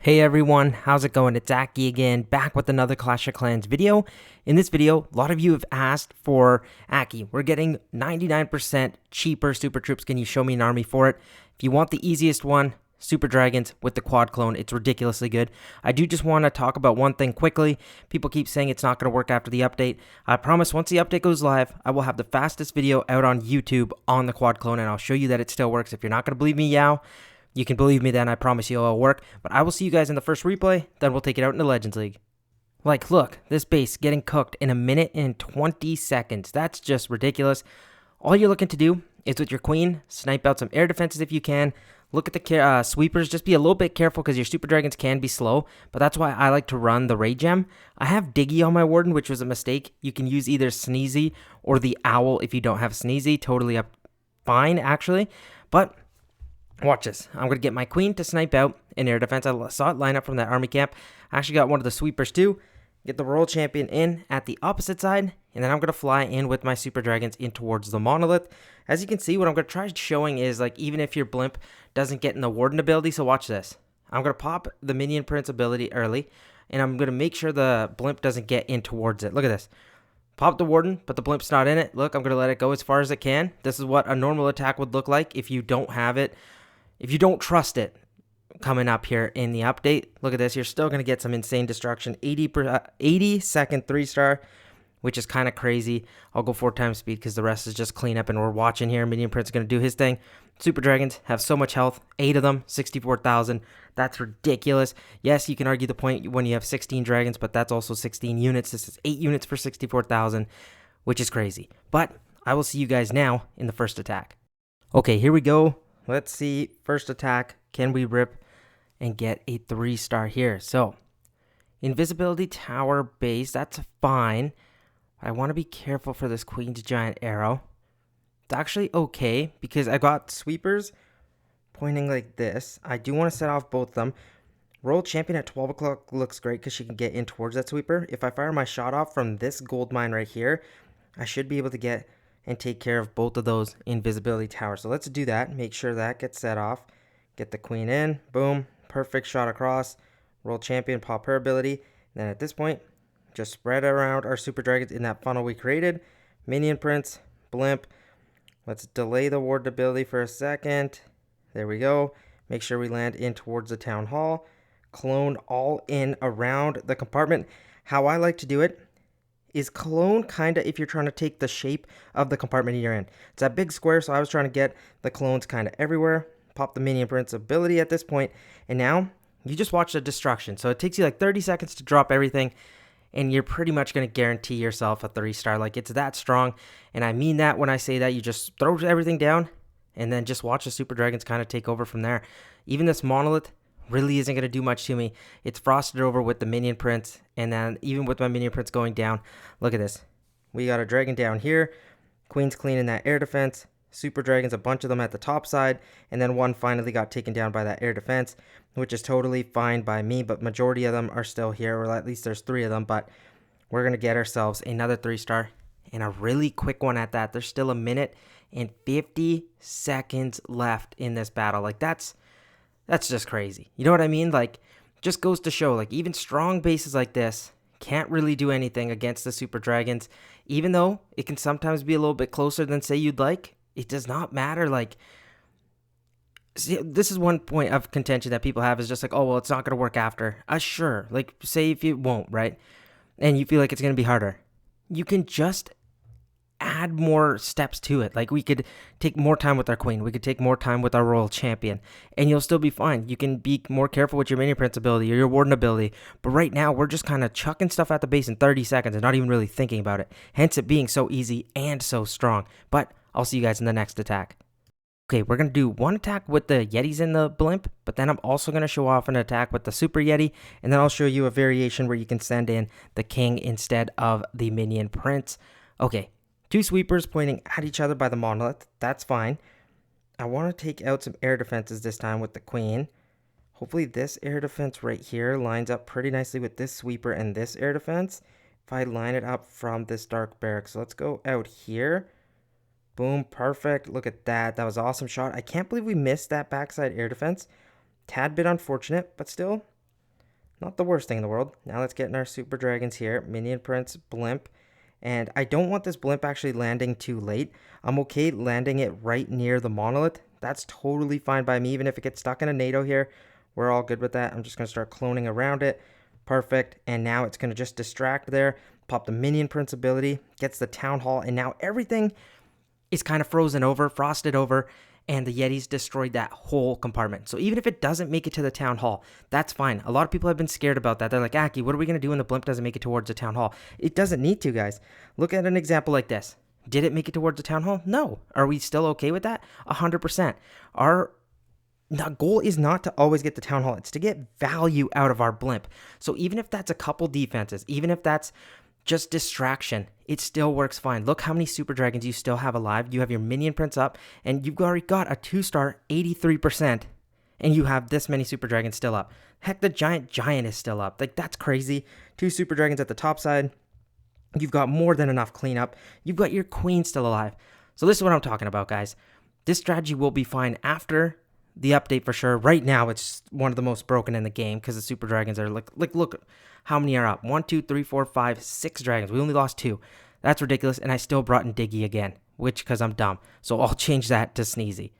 Hey everyone, how's it going? It's Aki again, back with another Clash of Clans video. In this video, a lot of you have asked for Aki. We're getting 99% cheaper super troops. Can you show me an army for it? If you want the easiest one, Super Dragons with the quad clone. It's ridiculously good. I do just want to talk about one thing quickly. People keep saying it's not going to work after the update. I promise once the update goes live, I will have the fastest video out on YouTube on the quad clone, and I'll show you that it still works. If you're not going to believe me, Yao, you can believe me then, I promise you it'll work. But I will see you guys in the first replay, then we'll take it out in the Legends League. Like, look, this base getting cooked in 1 minute and 20 seconds. That's just ridiculous. All you're looking to do is with your queen, snipe out some air defenses if you can. Look at the sweepers. Just be a little bit careful because your super dragons can be slow. But that's why I like to run the Ray Gem. I have Diggy on my Warden, which was a mistake. You can use either Sneezy or the Owl if you don't have Sneezy. Totally up fine, actually. But watch this. I'm going to get my queen to snipe out in air defense. I saw it line up from that army camp. I actually got one of the sweepers too. Get the royal champion in at the opposite side. And then I'm going to fly in with my super dragons in towards the monolith. As you can see, what I'm going to try showing is like even if your blimp doesn't get in the warden ability. So watch this. I'm going to pop the minion prince ability early. And I'm going to make sure the blimp doesn't get in towards it. Look at this. Pop the warden, but the blimp's not in it. Look, I'm going to let it go as far as it can. This is what a normal attack would look like if you don't have it. If you don't trust it coming up here in the update, look at this. You're still going to get some insane destruction. 80-second 3-star, which is kind of crazy. I'll go 4 times speed because the rest is just cleanup, and we're watching here. Minion Prince is going to do his thing. Super Dragons have so much health. 8 of them, 64,000. That's ridiculous. Yes, you can argue the point when you have 16 dragons, but that's also 16 units. This is 8 units for 64,000, which is crazy. But I will see you guys now in the first attack. Okay, here we go. Let's see, first attack, can we rip and get a 3-star here? So, invisibility tower base, that's fine. I want to be careful for this Queen's Giant Arrow. It's actually okay, because I got sweepers pointing like this. I do want to set off both of them. Royal Champion at 12 o'clock looks great, because she can get in towards that sweeper. If I fire my shot off from this gold mine right here, I should be able to get and take care of both of those invisibility towers. So let's do that. Make sure that gets set off. Get the queen in. Boom. Perfect shot across. Royal champion, pop her ability. Then at this point, just spread around our super dragons in that funnel we created. Minion prince, blimp. Let's delay the ward ability for a second. There we go. Make sure we land in towards the town hall. Clone all in around the compartment. How I like to do it is clone kind of if you're trying to take the shape of the compartment you're in. It's that big square, so I was trying to get the clones kind of everywhere. Pop the minion prince ability at this point, and now you just watch the destruction. So it takes you like 30 seconds to drop everything, and you're pretty much going to guarantee yourself a 3-star. Like, it's that strong, and I mean that when I say that. You just throw everything down, and then just watch the super dragons kind of take over from there. Even this monolith really isn't going to do much to me. It's frosted over with the minion prince, and then even with my minion prince going down, look at this. We got a dragon down here. Queen's cleaning that air defense. Super dragons, a bunch of them at the top side, and then one finally got taken down by that air defense, which is totally fine by me, but majority of them are still here, or at least there's 3 of them. But we're going to get ourselves another 3-star, and a really quick one at that. There's still 1 minute and 50 seconds left in this battle. Like, that's just crazy. You know what I mean? Like, just goes to show, like, even strong bases like this can't really do anything against the super dragons. Even though it can sometimes be a little bit closer than, say, you'd like, it does not matter. Like, see, this is one point of contention that people have, is just like, oh, well, it's not going to work after. Sure. Like, say if it won't, right? And you feel like it's going to be harder. You can just add more steps to it. Like, we could take more time with our queen. We could take more time with our royal champion, and you'll still be fine. You can be more careful with your minion prince ability or your warden ability. But right now, we're just kind of chucking stuff at the base in 30 seconds and not even really thinking about it. Hence it being so easy and so strong. But I'll see you guys in the next attack. Okay, we're going to do one attack with the Yetis and the blimp, but then I'm also going to show off an attack with the Super Yeti, and then I'll show you a variation where you can send in the king instead of the minion prince. Okay, 2 sweepers pointing at each other by the monolith. That's fine. I want to take out some air defenses this time with the queen. Hopefully this air defense right here lines up pretty nicely with this sweeper and this air defense if I line it up from this dark barrack. So let's go out here. Boom, perfect. Look at that. That was an awesome shot. I can't believe we missed that backside air defense. Tad bit unfortunate, but still Not the worst thing in the world. Now let's get in our super dragons here. Minion Prince, blimp. And I don't want this blimp actually landing too late. I'm okay landing it right near the monolith. That's totally fine by me. Even if it gets stuck in a NATO here, we're all good with that. I'm just going to start cloning around it. Perfect. And now it's going to just distract there. Pop the Minion Prince ability. Gets the Town Hall. And now everything is kind of frozen over, frosted over. And the Yetis destroyed that whole compartment. So even if it doesn't make it to the Town Hall, that's fine. A lot of people have been scared about that. They're like, Aki, what are we going to do when the blimp doesn't make it towards the Town Hall? It doesn't need to, guys. Look at an example like this. Did it make it towards the Town Hall? No. Are we still okay with that? 100%. Our goal is not to always get the Town Hall. It's to get value out of our blimp. So even if that's a couple defenses, even if that's just distraction, it still works fine. Look how many super dragons you still have alive. You have your Minion Prince up, and you've already got a 2-star 83%, and you have this many super dragons still up. Heck, the giant is still up. Like, that's crazy. 2 super dragons at the top side. You've got more than enough cleanup. You've got your queen still alive. So this is what I'm talking about, guys. This strategy will be fine after the update for sure. Right now, it's one of the most broken in the game because the super dragons are like look how many are up. 1, 2, 3, 4, 5, 6 dragons. We only lost 2. That's ridiculous. And I still brought in Diggy again, which because I'm dumb. So I'll change that to Sneezy.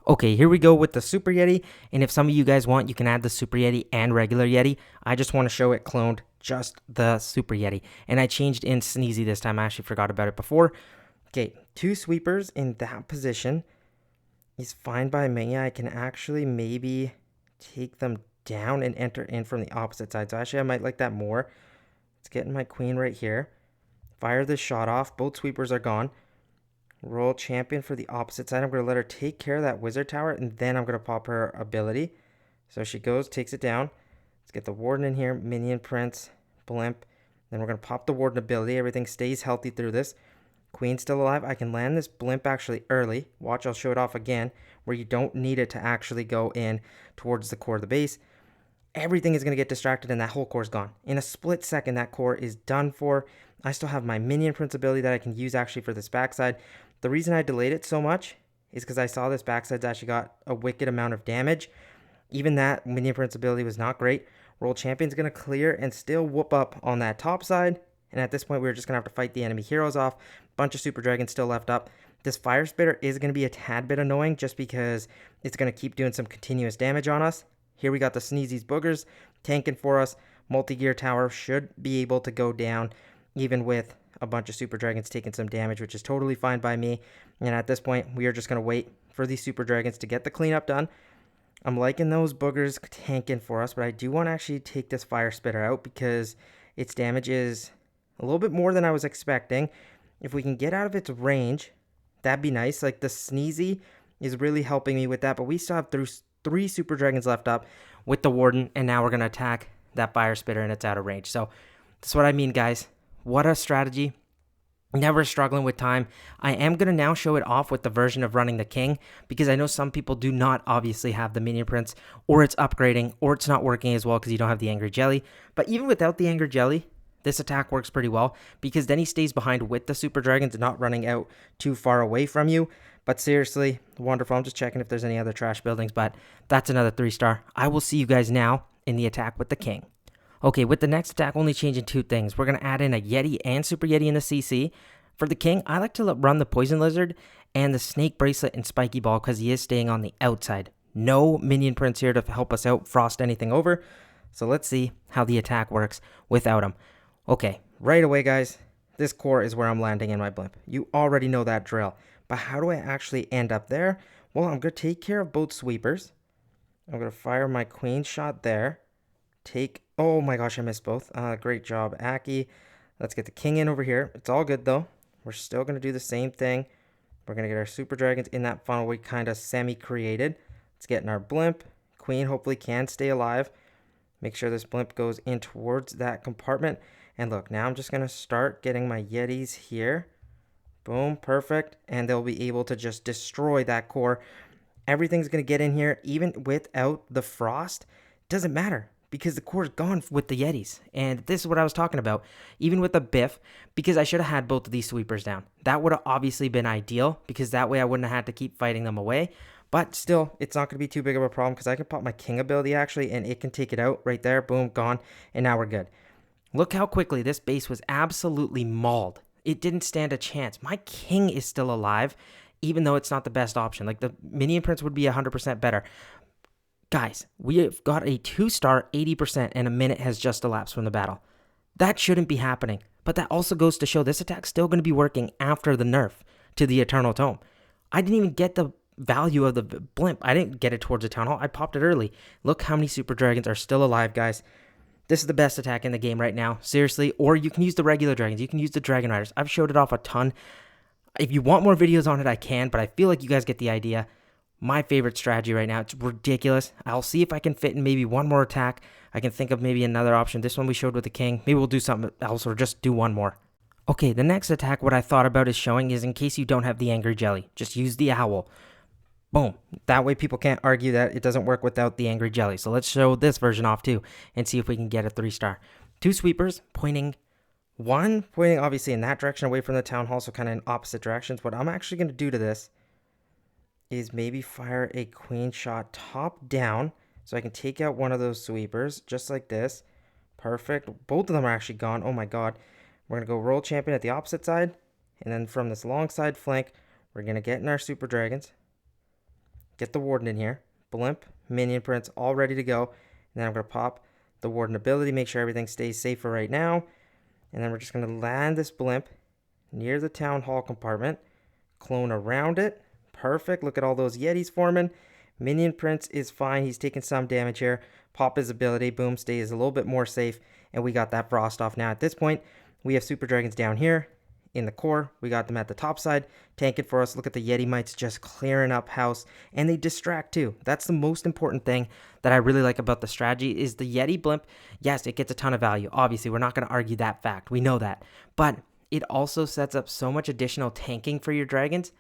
Okay, here we go with the Super Yeti. And if some of you guys want, you can add the Super Yeti and regular Yeti. I just want to show it cloned just the Super Yeti. And I changed in Sneezy this time. I actually forgot about it before. Okay, 2 sweepers in that position is fine by me. I can actually maybe take them down and enter in from the opposite side. So actually I might like that more. Let's get in my queen right here. Fire this shot off. Both sweepers are gone. Roll champion for the opposite side. I'm going to let her take care of that wizard tower, and then I'm going to pop her ability. So she goes, takes it down. Let's get the warden in here. Minion Prince, blimp. Then we're going to pop the warden ability. Everything stays healthy through this. Queen still alive. I can land this blimp actually early. Watch, I'll show it off again, where you don't need it to actually go in towards the core of the base. Everything is going to get distracted and that whole core is gone. In a split second, that core is done for. I still have my Minion Prince ability that I can use actually for this backside. The reason I delayed it so much is because I saw this backside's actually got a wicked amount of damage. Even that Minion Prince ability was not great. Roll Champion's going to clear and still whoop up on that top side. And at this point, we're just going to have to fight the enemy heroes off. Bunch of super dragons still left up. This fire spitter is going to be a tad bit annoying just because it's going to keep doing some continuous damage on us. Here we got the Sneezy's boogers tanking for us. Multi-gear tower should be able to go down even with a bunch of super dragons taking some damage, which is totally fine by me. And at this point, we are just going to wait for these super dragons to get the cleanup done. I'm liking those boogers tanking for us, but I do want to actually take this fire spitter out because its damage is a little bit more than I was expecting. If we can get out of its range, that'd be nice. Like the Sneezy is really helping me with that, but we still have 3 super dragons left up with the warden, and now we're going to attack that fire spitter and it's out of range. So that's what I mean, guys. What a strategy. Never struggling with time. I am going to now show it off with the version of running the king because I know some people do not obviously have the Minion Prince, or it's upgrading, or it's not working as well because you don't have the Angry Jelly. But even without the Angry Jelly, this attack works pretty well because then he stays behind with the super dragons, not running out too far away from you. But seriously, wonderful. I'm just checking if there's any other trash buildings, but that's another 3-star. I will see you guys now in the attack with the king. Okay, with the next attack, only changing 2 things. We're going to add in a Yeti and Super Yeti in the CC. For the king, I like to run the Poison Lizard and the Snake Bracelet and Spiky Ball because he is staying on the outside. No Minion Prince here to help us out, frost anything over. So let's see how the attack works without him. Okay, right away, guys, this core is where I'm landing in my blimp. You already know that drill. But how do I actually end up there? Well, I'm going to take care of both sweepers. I'm going to fire my queen shot there. Oh my gosh, I missed both. Great job, Aki. Let's get the king in over here. It's all good, though. We're still going to do the same thing. We're going to get our super dragons in that funnel we kind of semi-created. Let's get in our blimp. Queen hopefully can stay alive. Make sure this blimp goes in towards that compartment. And look, now I'm just going to start getting my Yetis here. Boom, perfect. And they'll be able to just destroy that core. Everything's going to get in here, even without the frost. Doesn't matter, because the core's gone with the Yetis. And this is what I was talking about. Even with the Biff, because I should have had both of these sweepers down. That would have obviously been ideal, because that way I wouldn't have had to keep fighting them away. But still, it's not going to be too big of a problem because I can pop my king ability actually, and it can take it out right there. Boom, gone. And now we're good. Look how quickly this base was absolutely mauled. It didn't stand a chance. My king is still alive, even though it's not the best option. Like, the minion prince would be 100% better. Guys, we have got a 2-star 80% and a minute has just elapsed from the battle. That shouldn't be happening. But that also goes to show this attack's still going to be working after the nerf to the Eternal Tome. I didn't even get the value of the blimp. I didn't get it towards the town hall. I popped it early. Look how many super dragons are still alive, guys. This is the best attack in the game right now. Seriously. Or you can use the regular dragons. You can use the dragon riders. I've showed it off a ton. If you want more videos on it, I can. But I feel like you guys get the idea. My favorite strategy right now. It's ridiculous. I'll see if I can fit in maybe one more attack. I can think of maybe another option. This one we showed with the king. Maybe we'll do something else or just do one more. Okay, the next attack, what I thought about is showing is in case you don't have the angry jelly. Just use the owl. Boom. That way people can't argue that it doesn't work without the angry jelly. So let's show this version off too and see if we can get a 3-star. 2 sweepers pointing, one pointing obviously in that direction away from the town hall, so kind of in opposite directions. What I'm actually going to do to this is maybe fire a queen shot top down so I can take out one of those sweepers just like this. Perfect. Both of them are actually gone. Oh my god. We're going to go roll champion at the opposite side, and then from this long side flank we're going to get in our super dragons. Get the warden in here. Blimp, minion prince, all ready to go. And then I'm going to pop the warden ability, make sure everything stays safe for right now. And then we're just going to land this blimp near the town hall compartment. Clone around it. Perfect. Look at all those yetis forming. Minion prince is fine. He's taking some damage here. Pop his ability. Boom, stays a little bit more safe. And we got that frost off. Now at this point, we have super dragons down here. In the core, we got them at the top side, tanking for us. Look at the Yetimites just clearing up house, and they distract too. That's the most important thing that I really like about the strategy is the Yeti blimp. Yes, it gets a ton of value. Obviously, we're not going to argue that fact. We know that. But it also sets up so much additional tanking for your dragons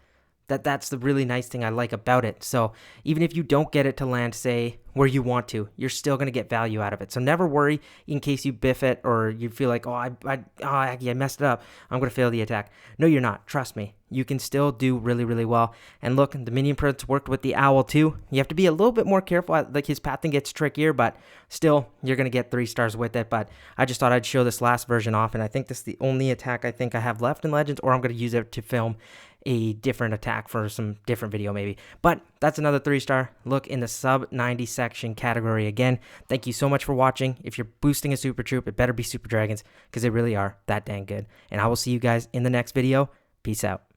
that's the really nice thing I like about it. So even if you don't get it to land, say, where you want to, you're still going to get value out of it. So never worry in case you biff it or you feel like, oh, I messed it up. I'm going to fail the attack. No, you're not. Trust me. You can still do really, really well. And look, the minion prince worked with the owl too. You have to be a little bit more careful. Like his pathing gets trickier, but still, you're going to get 3 stars with it. But I just thought I'd show this last version off. And I think this is the only attack I think I have left in Legends, or I'm going to use it to film a different attack for some different video maybe. But that's another 3-star. Look in the sub 90 section category again. Thank you so much for watching. If you're boosting a super troop, it better be super dragons because they really are that dang good. And I will see you guys in the next video. Peace out.